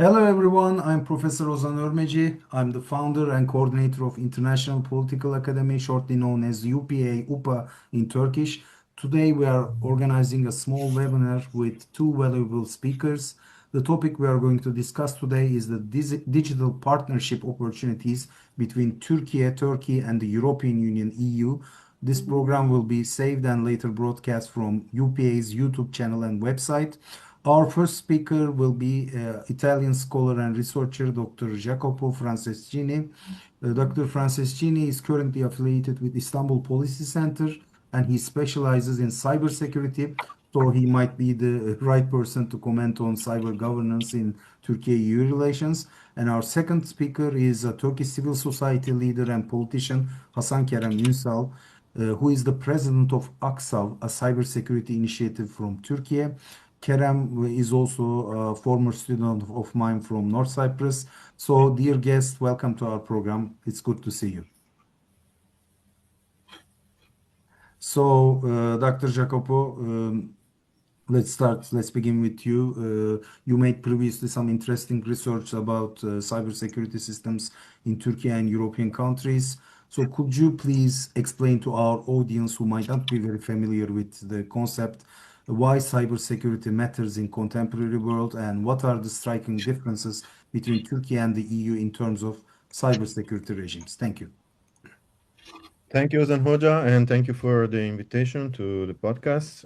Hello everyone, I'm Professor Ozan Örmeci. I'm the founder and coordinator of International Political Academy, shortly known as UPA, UPA in Turkish. Today we are organizing a small webinar with two valuable speakers. The topic we are going to discuss today is the digital partnership opportunities between Turkey, and the European Union EU. This program will be saved and later broadcast from UPA's YouTube channel and website. Our first speaker will be Italian scholar and researcher Dr. Jacopo Franceschini. Dr. Franceschini is currently affiliated with Istanbul Policy Center and he specializes in cybersecurity. So he might be the right person to comment on cyber governance in Turkey-EU relations. And our second speaker is a Turkish civil society leader and politician Hasan Kerem Ünsal, who is the president of AKSAV, a cybersecurity initiative from Turkey. Kerem is also a former student of mine from North Cyprus. So, dear guest, welcome to our program. It's good to see you. So, Dr. Jacopo, let's start. Let's begin with you. You made previously some interesting research about cybersecurity systems in Turkey and European countries. So, could you please explain to our audience who might not be very familiar with the concept why cybersecurity matters in contemporary world and what are the striking differences between Turkey and the EU in terms of cybersecurity regimes? Thank you. Thank you, Ozan Hoca, and thank you for the invitation to the podcast.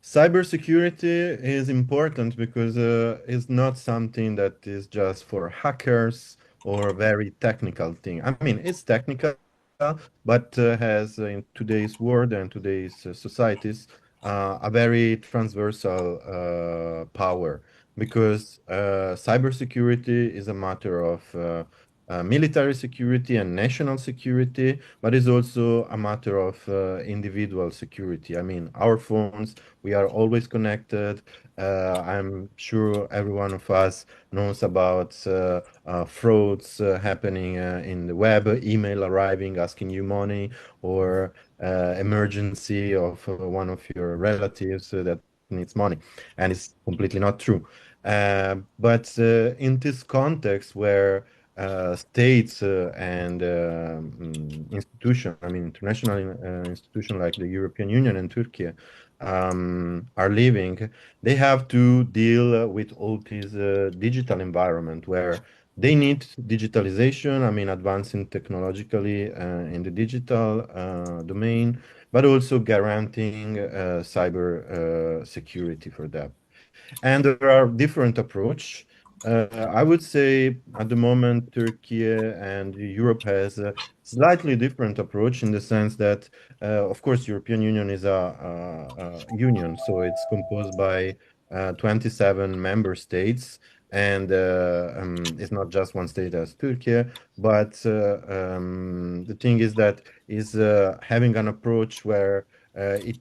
Cybersecurity is important because it's not something that is just for hackers or a very technical thing. I mean, it's technical, but has in today's world and today's societies a very transversal power because cybersecurity is a matter of military security and national security, but it's also a matter of individual security. I mean, our phones, we are always connected. I'm sure every one of us knows about frauds happening in the web, email arriving, asking you money, or emergency of one of your relatives that needs money. And it's completely not true. But in this context where states and institution, I mean, international institution like the European Union and Turkey are living, they have to deal with all this digital environment where they need digitalization, I mean, advancing technologically in the digital domain, but also guaranteeing cyber security for that. And there are different approach. I would say at the moment, Turkey and Europe has a slightly different approach in the sense that, of course, European Union is a union, so it's composed by 27 member states, and it's not just one state as Turkey, but the thing is that is having an approach where it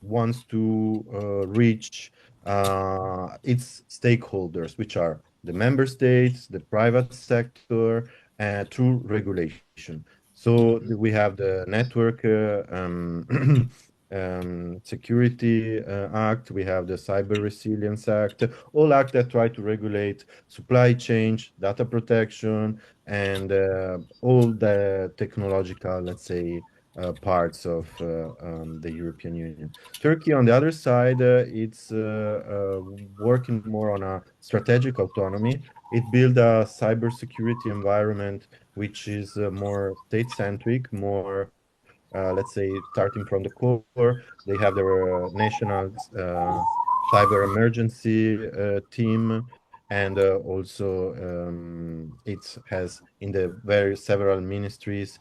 wants to reach its stakeholders, which are the member states, the private sector, through regulation. So we have the Network Security Act, we have the Cyber Resilience Act, all acts that try to regulate supply chain, data protection, and all the technological, let's say, parts of the European Union. Turkey, on the other side, it's working more on a strategic autonomy. It built a cybersecurity environment which is more state-centric, more, let's say, starting from the core. They have their national cyber emergency team, and also it has in the very several ministries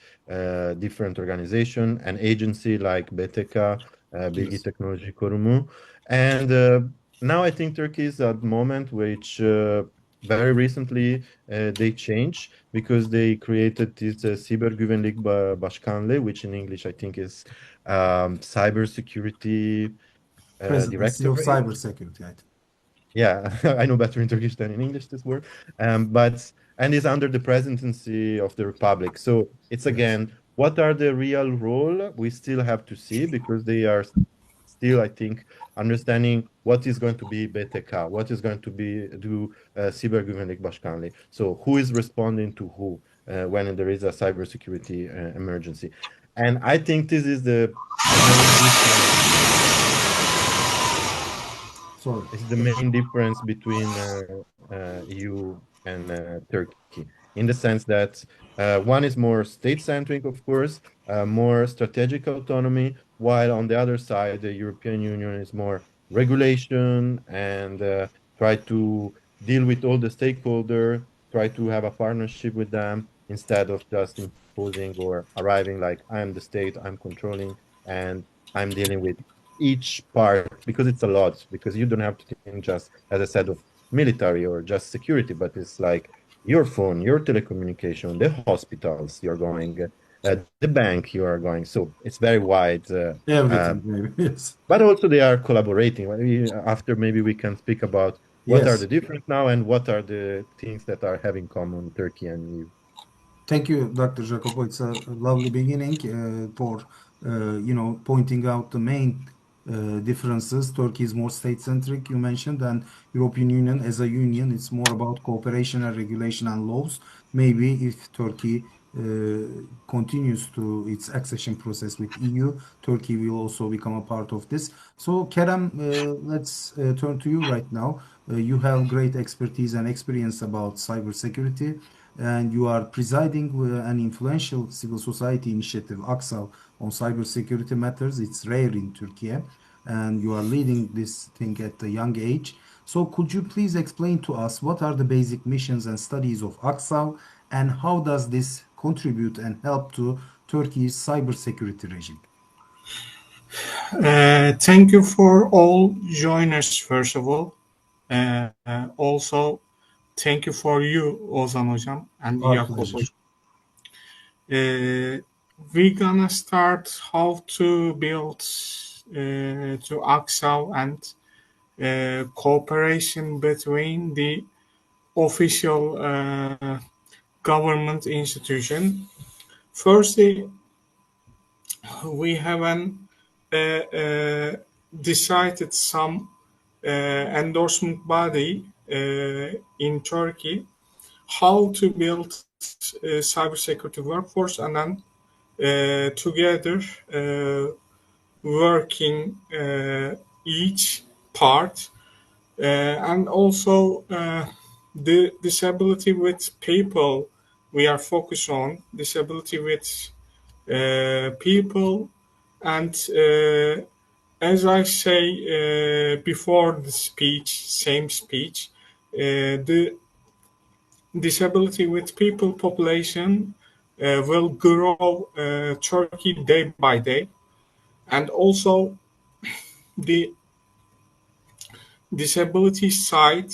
different organization and agency like BTK, Bilgi Teknoloji Kurumu. And now I think Turkey is at the moment which very recently they changed because they created this Siber Güvenlik Başkanlığı, which in English I think is cybersecurity Presidency of directorate. cybersecurity, I think. Yeah, I know better in Turkish than in English this word, and is under the presidency of the Republic. So it's again, what are the real role? We still have to see because they are still, I think, understanding what is going to be BTK, what is going to be Siber Güvenlik Başkanlığı. So who is responding to who when there is a cybersecurity emergency. And I think this is the main difference. Sorry. It's the main difference between EU and Turkey, in the sense that one is more state-centric, of course, more strategic autonomy, while on the other side, the European Union is more regulation and try to deal with all the stakeholders, try to have a partnership with them instead of just imposing or arriving like, I'm the state, I'm controlling, and I'm dealing with each part, because it's a lot, because you don't have to think just, as I said, of military or just security, but it's like your phone, your telecommunication, the hospitals you're going, the bank you are going. So it's very wide. Everything, maybe. Yes. But also they are collaborating. After maybe we can speak about what are Yes. the difference now and what are the things that are having common Turkey and EU. Thank you, Dr. Jacopo. It's a lovely beginning for pointing out the main differences. Turkey is more state-centric, you mentioned, and European Union as a union, it's more about cooperation and regulation and laws. Maybe if Turkey continues to its accession process with EU, Turkey will also become a part of this. So, Kerem, let's turn to you right now. You have great expertise and experience about cybersecurity, and you are presiding an influential civil society initiative, AKSAV, on cybersecurity matters. It's rare in Turkey, and you are leading this thing at a young age. So, could you please explain to us what are the basic missions and studies of AKSAV, and how does this contribute and help to Turkey's cybersecurity regime? Thank you for all joiners, first of all. Also, thank you for you, Ozan Hocam and Our Jacopo. pleasure. We're gonna start how to build to AKSAV and cooperation between the official government institution. Firstly, we haven't decided some endorsement body in Turkey how to build cybersecurity workforce, and then together working each part, and also the disability with people. We are focused on disability with people, and as I say before the speech, same speech, the disability with people population will grow Turkey day by day, and also the disability side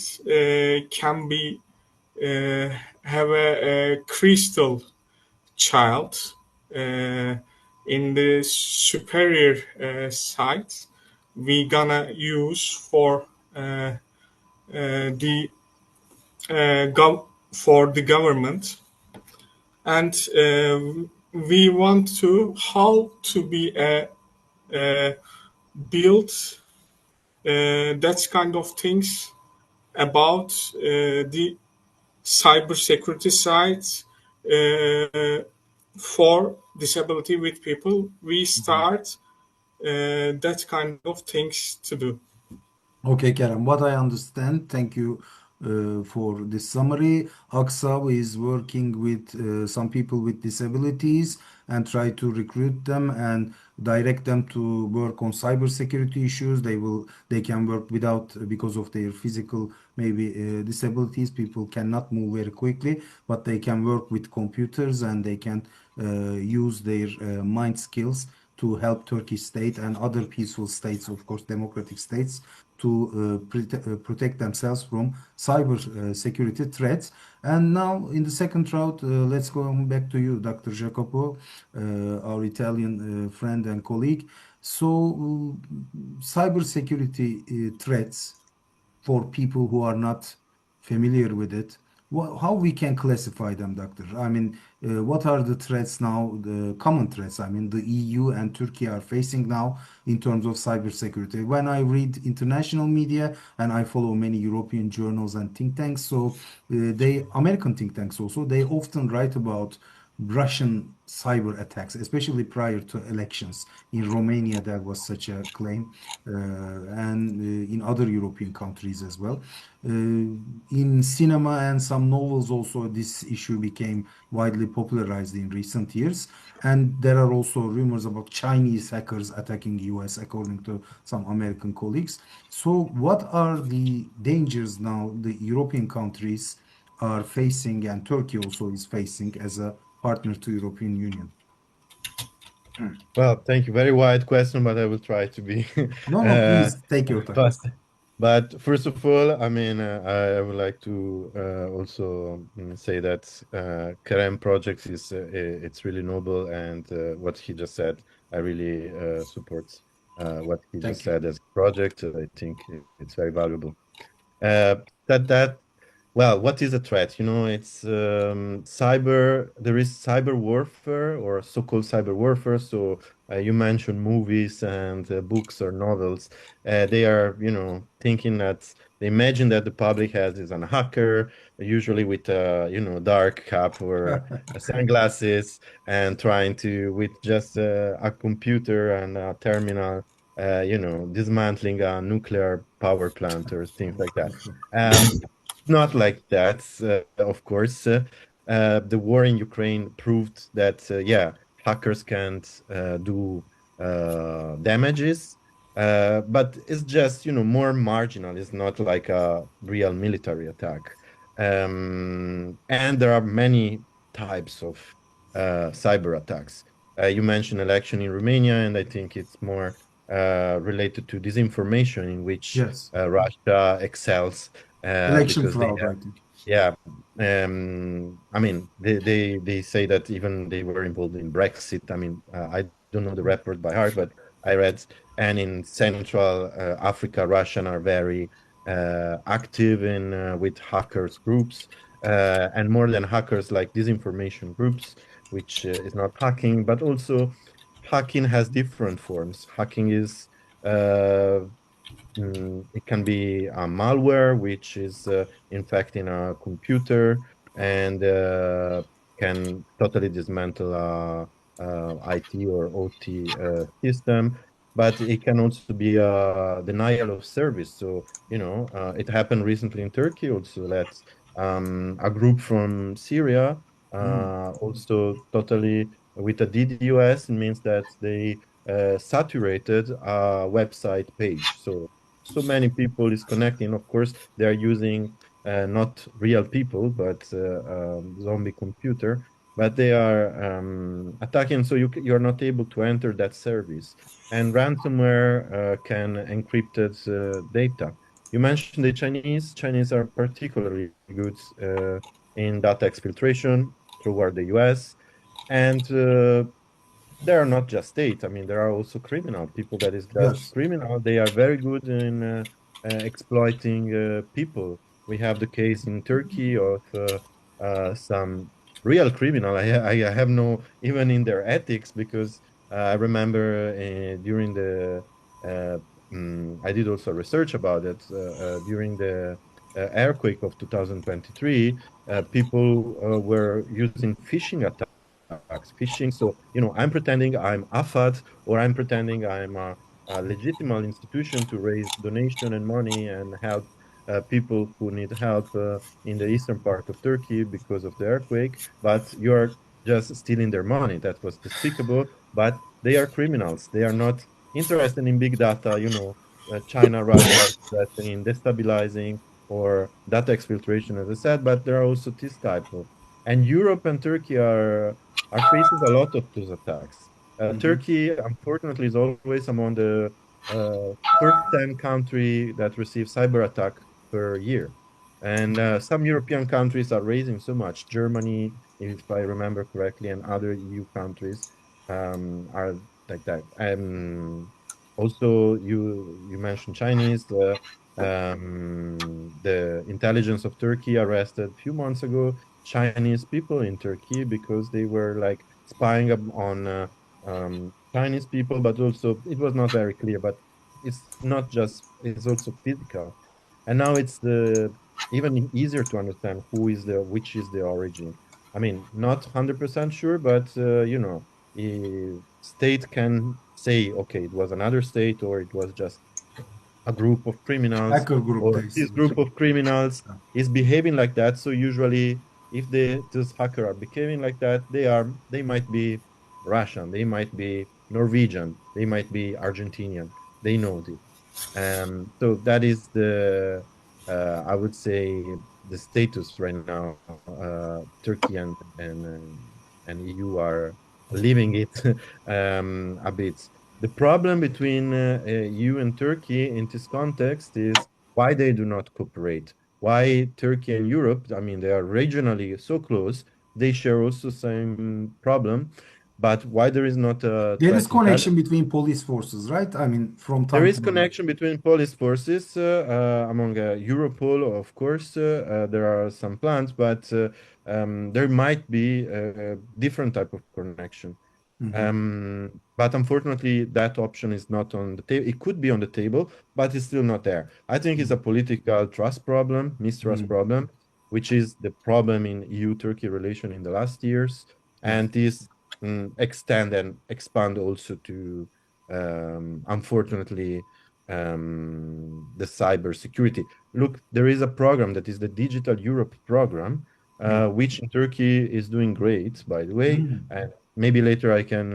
can be have a crystal child in the superior side. We gonna use for the for the government, and we want to how to be build that kind of things about the cybersecurity side for disability with people. We start that kind of things to do. Okay, Kerem, what I understand, thank you for this summary. AKSAV is working with some people with disabilities and try to recruit them and direct them to work on cybersecurity issues. They can work without, because of their physical maybe disabilities. People cannot move very quickly, but they can work with computers and they can use their mind skills to help Turkish state and other peaceful states, of course, democratic states, to protect themselves from cyber security threats. And now, in the second round, let's go back to you, Dr. Jacopo, our Italian friend and colleague. So, cyber security threats, for people who are not familiar with it, how we can classify them, Doctor? I mean, what are the threats now, the common threats? I mean, the EU and Turkey are facing now in terms of cybersecurity. When I read international media and I follow many European journals and think tanks, so American think tanks also, they often write about Russian cyber attacks, especially prior to elections. In Romania, there was such a claim, and in other European countries as well. In cinema and some novels, also, this issue became widely popularized in recent years. And there are also rumors about Chinese hackers attacking US, according to some American colleagues. So, what are the dangers now the European countries are facing, and Turkey also is facing as a partner to European Union? Well, thank you. Very wide question, but I will try to be No, no, please take your time. fast. But first of all, I mean, I would like to also say that Kerem project is it's really noble, and what he just said, I really support what he just Thank you. said as a project. I think it's very valuable. That well, what is a threat? You know, it's cyber. There is cyber warfare or so-called cyber warfare. So you mentioned movies and books or novels. They are, you know, thinking that they imagine that the public has is an hacker, usually with a, you know, dark cap or sunglasses, and trying to with just a computer and a terminal, you know, dismantling a nuclear power plant or things like that. Not like that, of course. The war in Ukraine proved that, yeah, hackers can't do damages, but it's just, you know, more marginal. It's not like a real military attack. And there are many types of cyber attacks. You mentioned election in Romania, and I think it's more related to disinformation in which Yes. Russia excels Election because they fraud, have, I think. yeah, I mean, they say that even they were involved in Brexit. I mean, I don't know the report by heart, but I read, and in Central Africa, Russian are very active in with hackers groups, and more than hackers, like disinformation groups, which is not hacking, but also hacking has different forms. Hacking is it can be a malware, which is infecting a computer and can totally dismantle a IT or OT system. But it can also be a denial of service. So, you know, it happened recently in Turkey also that a group from Syria also totally with a DDoS means that they saturated a website page. So many people is connecting. Of course, they are using not real people, but zombie computer. But they are attacking, so you're not able to enter that service. And ransomware can encrypted data. You mentioned the Chinese. Chinese are particularly good in data exfiltration toward the US. And they are not just state. I mean, there are also criminal people that is just Yes. criminal. They are very good in exploiting people. We have the case in Turkey of some real criminal. I have no even in their ethics because I remember during the uh, I did also research about it during the earthquake of 2023. People were using phishing attacks phishing. So, you know, I'm pretending I'm AFAD or I'm pretending I'm a legitimate institution to raise donation and money and help people who need help in the eastern part of Turkey because of the earthquake. But you're just stealing their money. That was despicable. But they are criminals. They are not interested in big data. You know, China, Russia are interested in destabilizing or data exfiltration, as I said. But there are also this type of. And Europe and Turkey are facing a lot of those attacks. Mhm. Turkey, unfortunately, is always among the first 10 country that receive cyber attack per year. And some European countries are raising so much. Germany, if I remember correctly, and other EU countries are like that. Also, you mentioned Chinese. The intelligence of Turkey arrested a few months ago Chinese people in Turkey because they were like spying on Chinese people, but also it was not very clear. But it's not just, it's also physical. And now it's even easier to understand which is the origin. I mean, not 100% sure, but a state can say, okay, it was another state, or it was just a group of criminals, Hacker group or days. this group of criminals is behaving like that. So usually, if those hackers are behaving like that, they might be Russian, they might be Norwegian, they might be Argentinian. They know this. So that is I would say, the status right now. Turkey and EU are leaving it a bit. The problem between EU and Turkey in this context is why they do not cooperate. Why Turkey and Europe, I mean, they are regionally so close, they share also same problem, but why there is not a There is threat intelligence? connection between police forces, right? I mean, from There time is to time. connection between police forces among Europol, of course. There are some plans, but there might be a different type of connection. But unfortunately, that option is not on the table. It could be on the table, but it's still not there. I think it's a political trust problem, mistrust problem, which is the problem in EU-Turkey relation in the last years, and this extend and expand also to, unfortunately, the cybersecurity. Look, there is a program that is the Digital Europe program, which in Turkey is doing great, by the way. And maybe later I can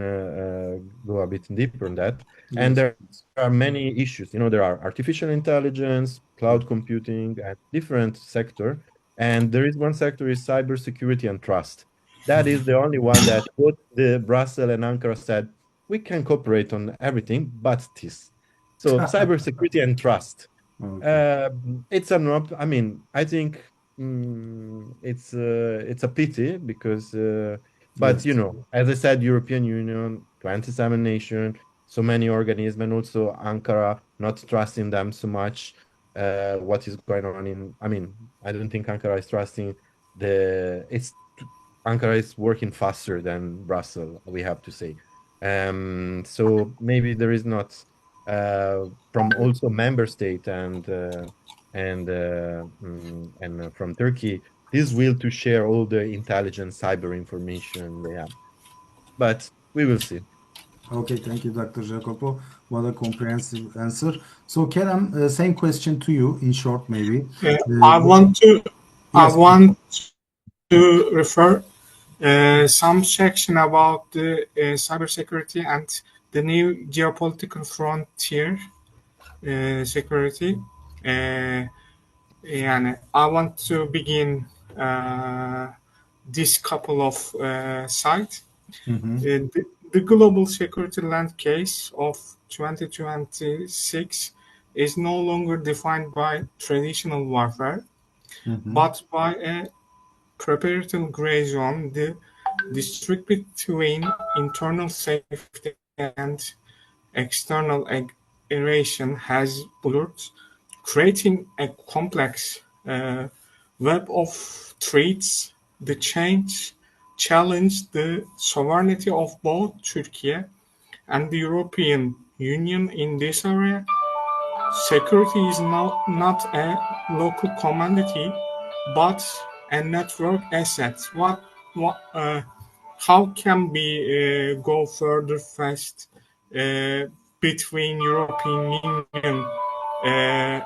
go a bit deeper on that. And there are many issues. There are artificial intelligence, cloud computing, and different sector. And there is one sector is cybersecurity and trust. That is the only one that both the Brussels and Ankara said we can cooperate on everything, but this. So cybersecurity and trust. Okay. It's a not. I mean, I think it's a pity because, but Yes. as I said, European Union, 27 nations, so many organisms, and also Ankara not trusting them so much. What is going on I mean, I don't think Ankara is trusting Ankara is working faster than Brussels, we have to say. So maybe there is not from also member state and from Turkey this will to share all the intelligence cyber information they have. But we will see. Okay, thank you, Dr. Jacopo. What a comprehensive answer. So, Kerem, same question to you in short, maybe. I want to Yes. refer some section about the cybersecurity and the new geopolitical frontier security. And I want to begin this couple of sites. The global security landscape of 2026 is no longer defined by traditional warfare, but by a preparatory gray zone. The district between internal safety and external aggression has blurred, creating a complex web of threats. The change challenged the sovereignty of both Turkey and the European Union in this area. Security is now not a local commodity, but a network asset. How can we go further fast between European Union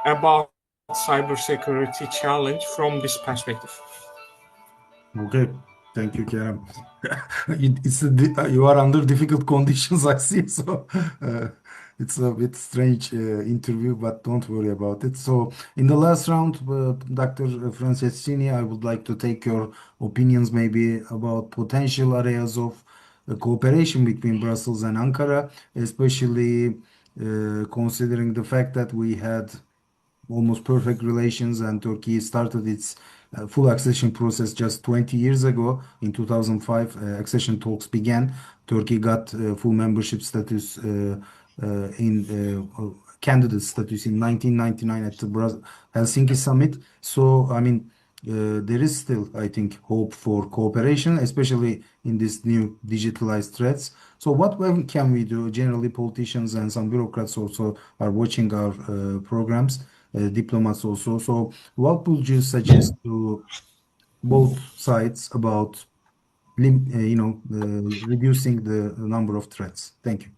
about cybersecurity challenge from this perspective? Okay, thank you, Kerem. You are under difficult conditions, I see. So it's a bit strange interview, but don't worry about it. So in the last round, Dr. Franceschini, I would like to take your opinions maybe about potential areas of cooperation between Brussels and Ankara, especially considering the fact that we had almost perfect relations, and Turkey started its full accession process just 20 years ago. In 2005, accession talks began. Turkey got full membership status in candidates that you see in 1999 at the Helsinki summit. So, I mean, there is still, I think, hope for cooperation, especially in these new digitalized threats. So, what can we do? Generally, politicians and some bureaucrats also are watching our programs, diplomats also. So, what would you suggest to both sides about, reducing the number of threats? Thank you.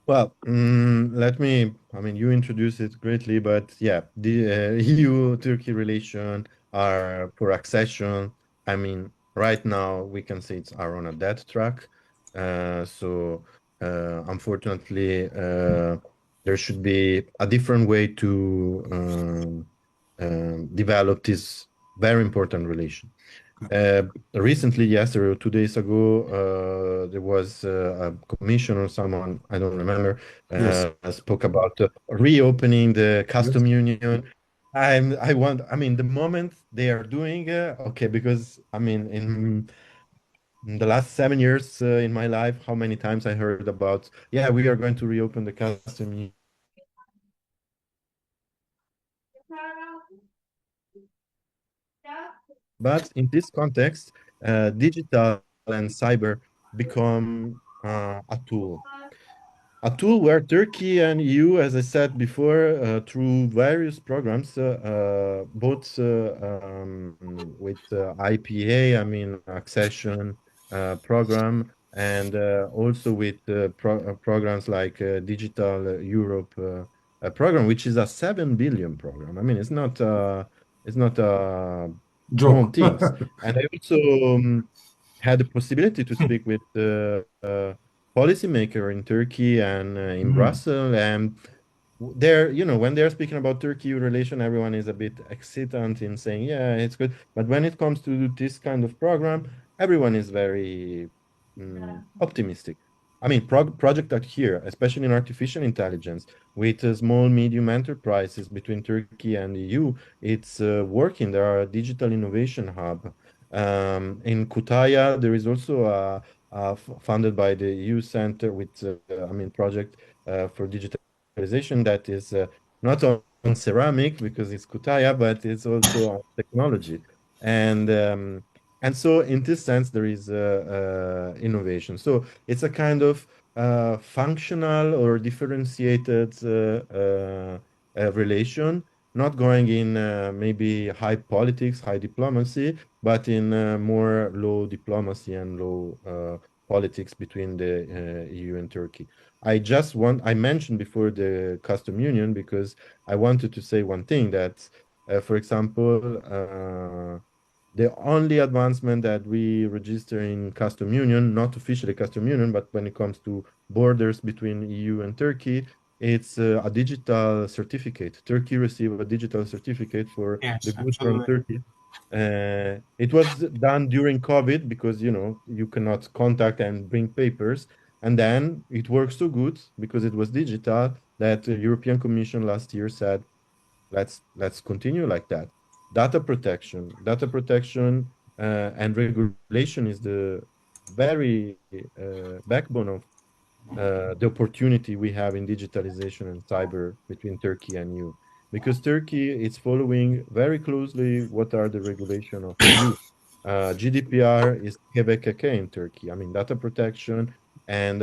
Well, I mean, you introduced it greatly, but yeah, the EU-Turkey relation are for accession. I mean, right now we can say it's are on a dead track. Unfortunately, there should be a different way to develop this very important relation. Recently, yesterday or 2 days ago, there was a commission or someone, I don't remember, Yes. spoke about reopening the Yes. custom union. I mean, the moment they are doing, okay, because I mean, in the last 7 years in my life, how many times I heard about, yeah, we are going to reopen the custom union. But in this context, digital and cyber become a tool. A tool where Turkey and EU, as I said before, through various programs, both with IPA, I mean accession program, and also with programs like Digital Europe program, which is a 7 billion program. I mean, it's not small Joke. things. And I also had the possibility to speak with policymaker in Turkey and in Brussels. And they're, when they're speaking about Turkey relation, everyone is a bit excited in saying, yeah, it's good. But when it comes to this kind of program, everyone is very optimistic. I mean, project out here, especially in artificial intelligence, with small, medium enterprises between Turkey and EU, it's working. There are a digital innovation hub. In Kutaya, there is also funded by the EU Center with, I mean, project for digitalization that is not on ceramic because it's Kutaya, but it's also on technology. And so in this sense, there is innovation. So it's a kind of functional or differentiated relation, not going in maybe high politics, high diplomacy, but in more low diplomacy and low politics between the EU and Turkey. I mentioned before the custom union because I wanted to say one thing that, for example, the only advancement that we register in custom union, not officially custom union, but when it comes to borders between EU and Turkey, it's a digital certificate. Turkey received a digital certificate for the Yes, goods from absolutely. Turkey. It was done during COVID because, you cannot contact and bring papers. And then it works so good because it was digital that the European Commission last year said, let's continue like that. Data protection, and regulation is the very backbone of the opportunity we have in digitalization and cyber between Turkey and EU. Because Turkey is following very closely what are the regulation of EU. GDPR is KVKK in Turkey. I mean, data protection and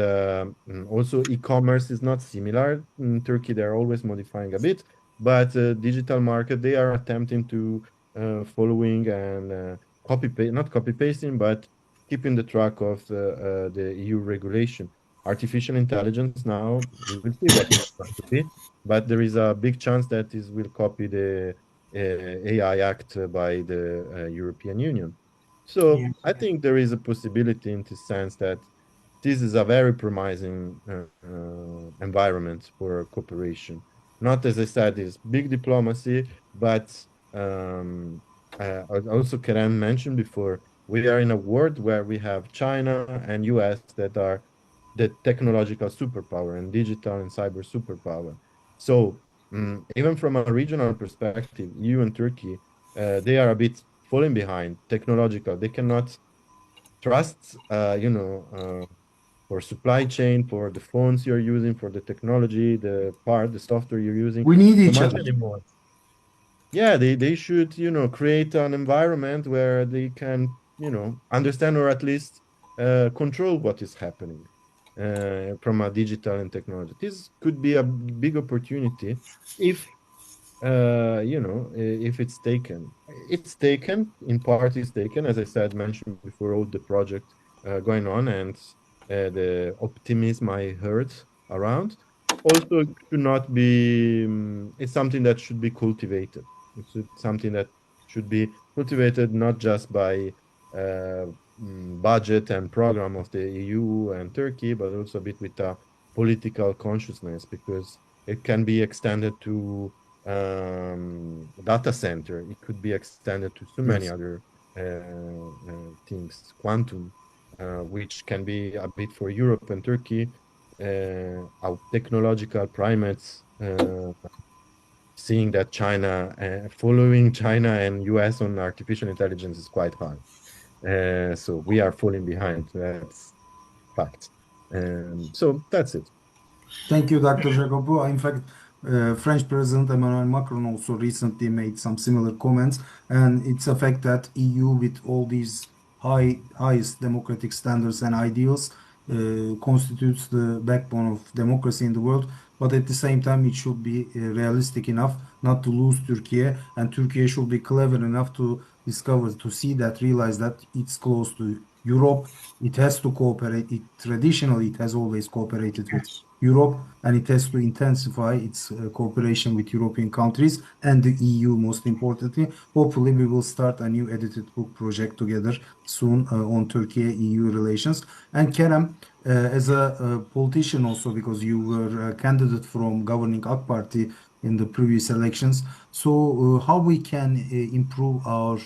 also e-commerce is not similar. In Turkey, they're always modifying a bit, but digital market, they are attempting to following and not copy pasting, but keeping the track of the EU regulation. Artificial intelligence now, we will see what it's going to be, but there is a big chance that this will copy the AI Act by the European Union. So Yes. I think there is a possibility in the sense that this is a very promising environment for cooperation. Not, as I said, is big diplomacy, but also Kerem mentioned before, we are in a world where we have China and US that are the technological superpower and digital and cyber superpower. So even from a regional perspective, EU and Turkey, they are a bit falling behind technological. They cannot trust, for supply chain, for the phones you're using, for the technology, the software you're using. We need so each much other. anymore. Yeah, they should, create an environment where they can, understand or at least control what is happening from a digital and technology. This could be a big opportunity if, if it's taken. It's taken, in part it's taken, as I said, mentioned before, all the project going on and the optimism I heard around. Also, it should not be, it's something that should be cultivated. It's something that should be cultivated not just by budget and program of the EU and Turkey, but also a bit with a political consciousness, because it can be extended to data center. It could be extended to so many other things, quantum, which can be a bit for Europe and Turkey, our technological primates, seeing that China, following China and US on artificial intelligence is quite hard. So we are falling behind. That's fact. So that's it. Thank you, Dr. Jacopo. In fact, French President Emmanuel Macron also recently made some similar comments, and it's a fact that EU, with all these highest democratic standards and ideals, constitutes the backbone of democracy in the world. But at the same time, it should be realistic enough not to lose Turkey, and Turkey should be clever enough to discover, to see that, realize that it's close to Europe. It has to cooperate. Traditionally, it has always cooperated with Europe, and it has to intensify its cooperation with European countries and the EU, most importantly. Hopefully, we will start a new edited book project together soon on Turkey-EU relations. And Kerem, as a politician also, because you were a candidate from governing AK Party in the previous elections, so how we can improve our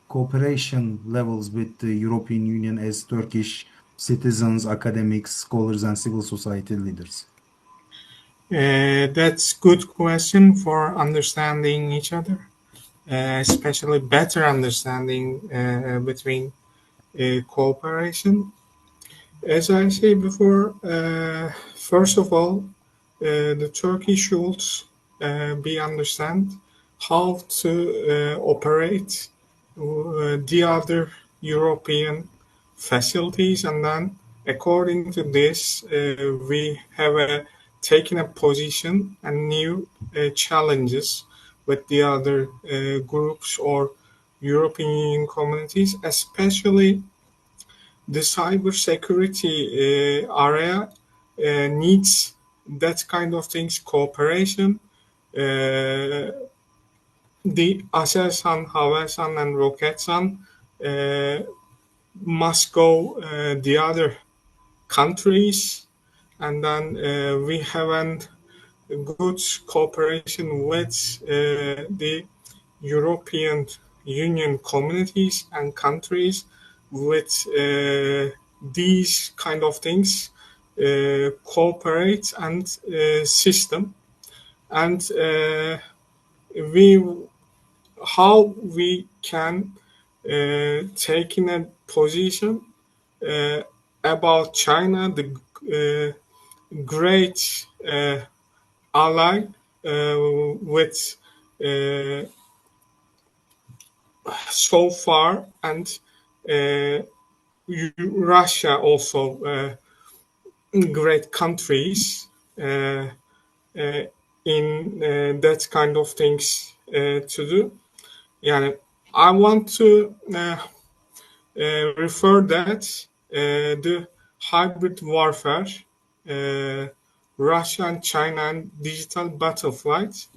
cooperation levels with the European Union as Turkish citizens, academics, scholars, and civil society leaders? That's good question for understanding each other, especially better understanding between cooperation. As I said before, first of all, the Turkey should be understand how to operate the other European facilities, and then according to this, we have taken a position and new challenges with the other groups or European Union communities, especially the cybersecurity area needs that kind of things, cooperation. The Aselsan, Havelsan, and Roketsan must go the other countries, and then we have a good cooperation with the European Union communities and countries with these kind of things, cooperate and system, and how we can take in a position about China, the great ally with so far, and Russia also great countries in that kind of things to do. Yeah, I want to refer that the hybrid warfare, Russia and China and digital battlefight.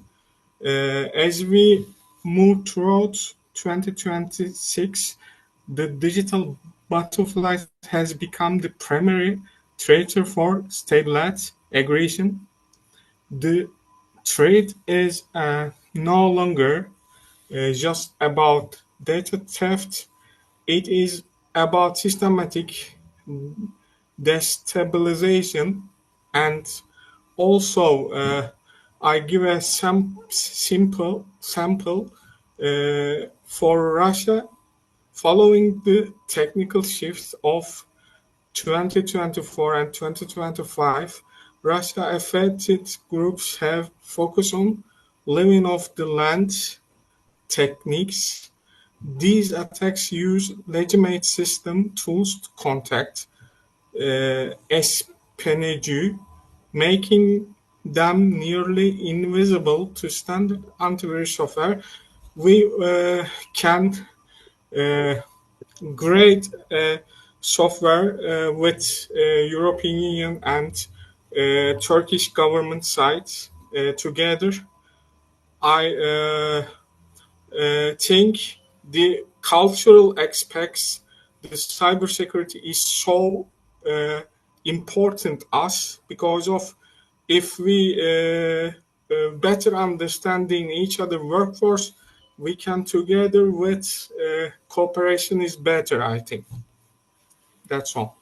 As we move throughout 2026, the digital battlefight has become the primary traitor for state-led aggression. The threat is no longer just about data theft. It is about systematic destabilization, and also I give a simple sample for Russia. Following the technical shifts of 2024 and 2025, Russia-affected groups have focused on living off the land techniques. These attacks use legitimate system tools to contact espionage, making them nearly invisible to standard antivirus software. We can grade software with European Union and Turkish government sites together. I think the cultural aspects, the cybersecurity is so important us because of if we better understanding each other workforce, we can together with cooperation is better, I think. That's all.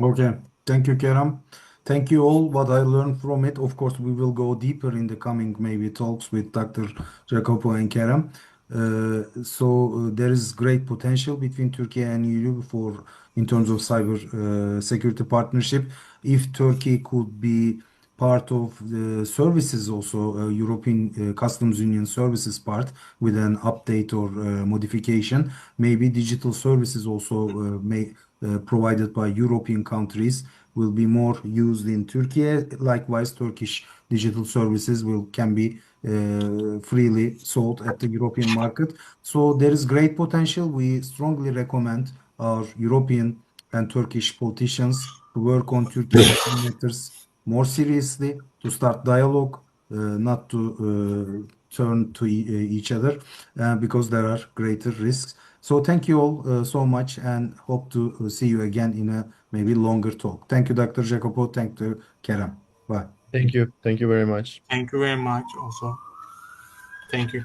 Okay, thank you, Kerem. Thank you all. What I learned from it, of course, we will go deeper in the coming maybe talks with Dr. Jacopo and Kerem. There is great potential between Turkey and EU for in terms of cyber security partnership. If Turkey could be part of the services also, European Customs Union services part with an update or modification, maybe digital services also provided by European countries will be more used in Turkey. Likewise, Turkish digital services can be freely sold at the European market. So there is great potential. We strongly recommend our European and Turkish politicians to work on Turkish matters more seriously, to start dialogue, not to turn to each other, because there are greater risks. So thank you all so much, and hope to see you again in a maybe longer talk. Thank you, Dr. Jacopo. Thank you, Kerem. Bye. Thank you. Thank you very much. Thank you very much also. Thank you.